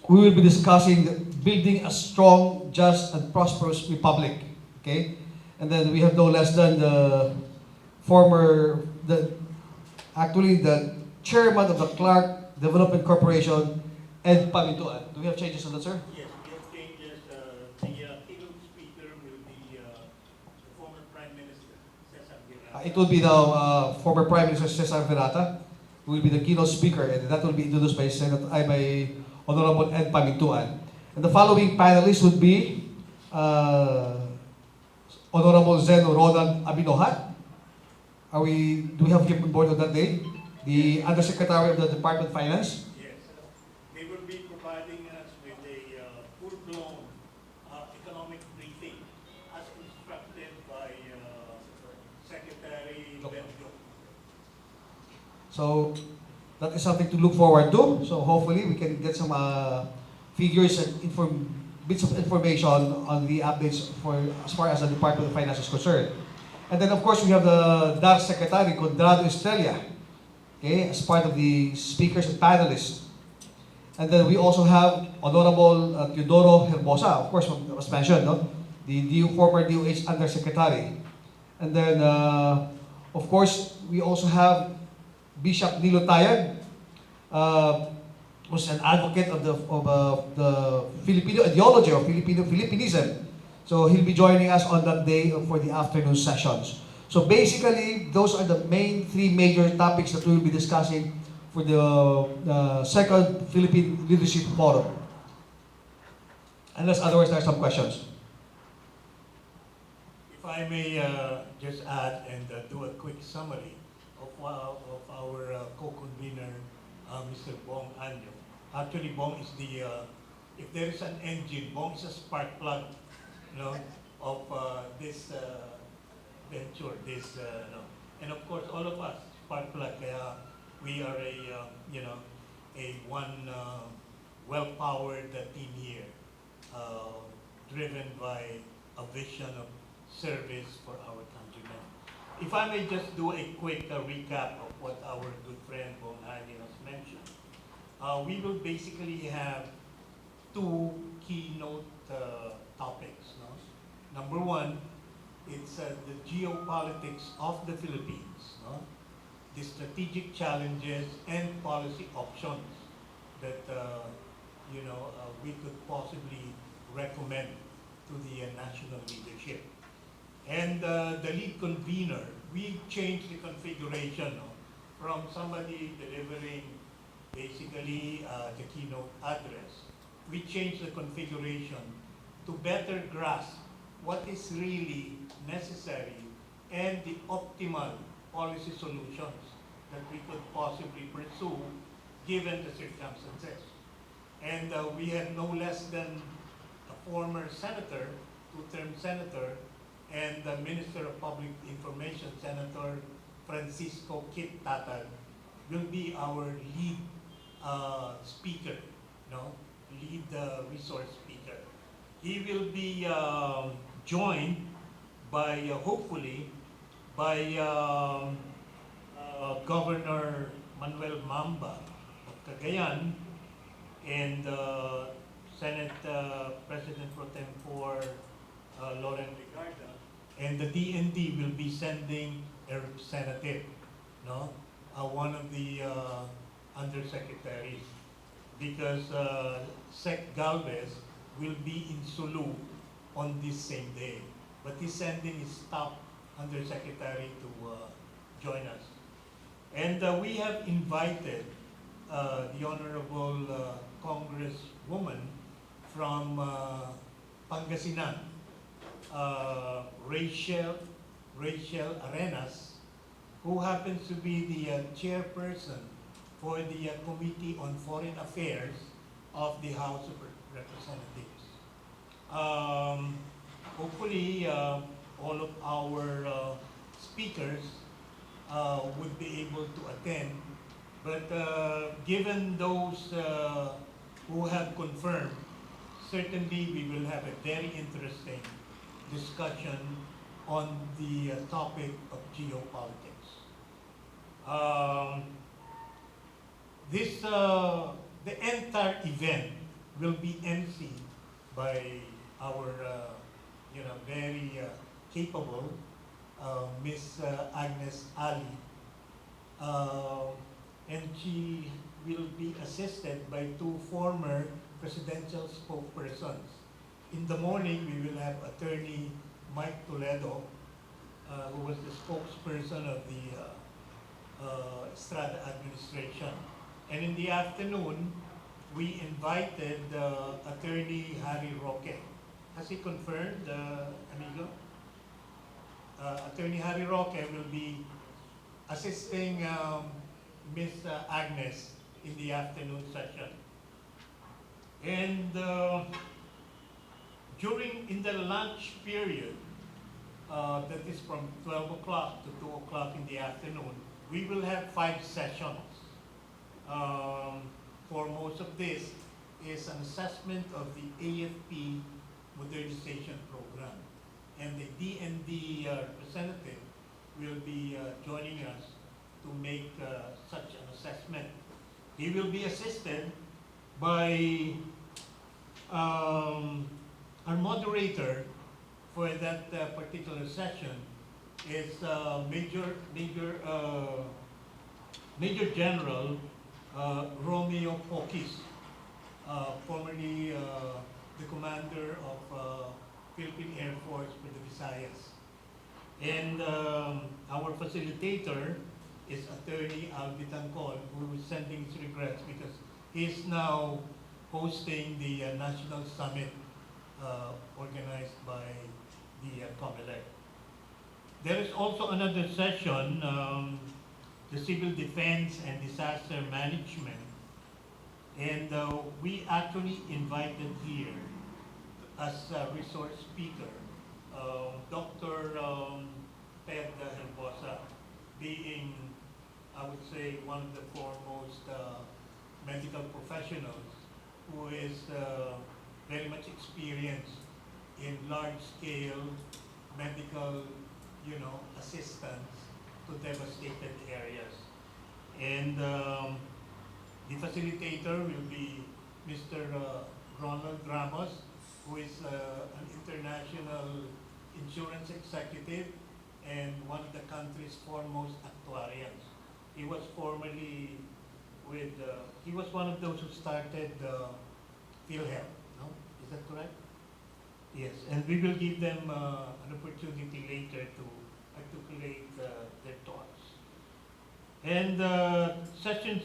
we will be discussing building a strong, just, and prosperous republic. Okay? And then we have no less than the former, actually the chairman of the Clark Development Corporation, Ed Pamintuan. Do we have changes on that, sir? Yes, we have changes. The keynote speaker will be the former Prime Minister, Cesar Virata. It will be now former Prime Minister Cesar Virata, who will be the keynote speaker, and that will be introduced by by Honorable Ed Pamintuan. And the following panelists would be Honorable Zeno Ronald Abinohat. Do we have him on board on that day? The Undersecretary of the Department of Finance. Yes, they will be providing us with a full-blown economic briefing as instructed by Secretary Benjo. So that is something to look forward to. So hopefully we can get some figures and bits of information on the updates for as far as the Department of Finance is concerned. And then of course we have the DAR Secretary, Condrado Estrella, okay, as part of the speakers and panelists. And then we also have Honorable Teodoro Herbosa, of course, was mentioned, no? The former DOH Undersecretary. And then, of course, we also have Bishop Nilo Tayag, was an advocate of the Filipino ideology or Filipinism. So he'll be joining us on that day for the afternoon sessions. So basically, those are the main three major topics that we will be discussing for the second Philippine Leadership Forum. Unless otherwise there are some questions. If I may just add and do a quick summary of our co-convener, Mr. Bong Anyo. Actually, Bong is the, if there is an engine, Bong is a spark plug, of this venture, and of course, all of us, spark plug, we are a one well-powered team here, driven by a vision of service for our countrymen. If I may just do a quick recap of what our good friend Bong Anyo has mentioned. We will basically have two keynote topics. No? Number one, it's the geopolitics of the Philippines, no? The strategic challenges and policy options that we could possibly recommend to the national leadership. And the lead convener, we changed the configuration, no? From somebody delivering basically the keynote address. We changed the configuration to better grasp what is really necessary and the optimal policy solutions that we could possibly pursue given the circumstances. And we had no less than a former senator, two-term senator, and the Minister of Public Information, Senator Francisco Kit Tatag, will be our lead speaker, lead resource speaker. He will be joined by, hopefully, by Governor Manuel Mamba of Cagayan and Senate President Pro Tempore Loren Ligarda, and the DND will be sending a representative, one of the undersecretaries, because Sec Galvez will be in Sulu on this same day. But he's sending his staff undersecretary to join us. And we have invited the Honorable Congresswoman from Pangasinan, Rachel Arenas, who happens to be the chairperson for the Committee on Foreign Affairs of the House of Representatives. Hopefully, all of our speakers would be able to attend, but given those who have confirmed, certainly we will have a very interesting discussion on the topic of geopolitics. The entire event will be emceed by our, very capable Miss Agnes Ali. Uh, and she will be assisted by two former presidential spokespersons. In the morning, we will have attorney Mike Toledo, who was the spokesperson of the Estrada administration. And in the afternoon, we invited attorney Harry Roque. Has he confirmed, amigo? Attorney Harry Roque will be assisting Miss Agnes in the afternoon session. And in the lunch period, that is from 12 o'clock to 2 o'clock in the afternoon, we will have 5 sessions. Foremost of this is an assessment of the AFP modernization program. And the DND representative will be joining us to make such an assessment. He will be assisted by our moderator for that particular session is Major General Romeo Pokis, formerly the commander of Philippine Air Force for the Visayas. And our facilitator is Attorney Albi Tancol, who is sending his regrets because he is now hosting the National Summit organized by the COMELEC. There is also another session, the Civil Defense and Disaster Management. And we actually invited here as a resource speaker, Dr. Ted Helbosa, being, I would say, one of the foremost medical professionals who is very much experienced in large-scale medical, assistance to devastated areas. And the facilitator will be Mr. Ronald Ramos, who is an international insurance executive and one of the country's foremost actuarians. He was formerly he was one of those who started PhilHealth, no? Is that correct? Yes, and we will give them an opportunity later to articulate their thoughts. And sessions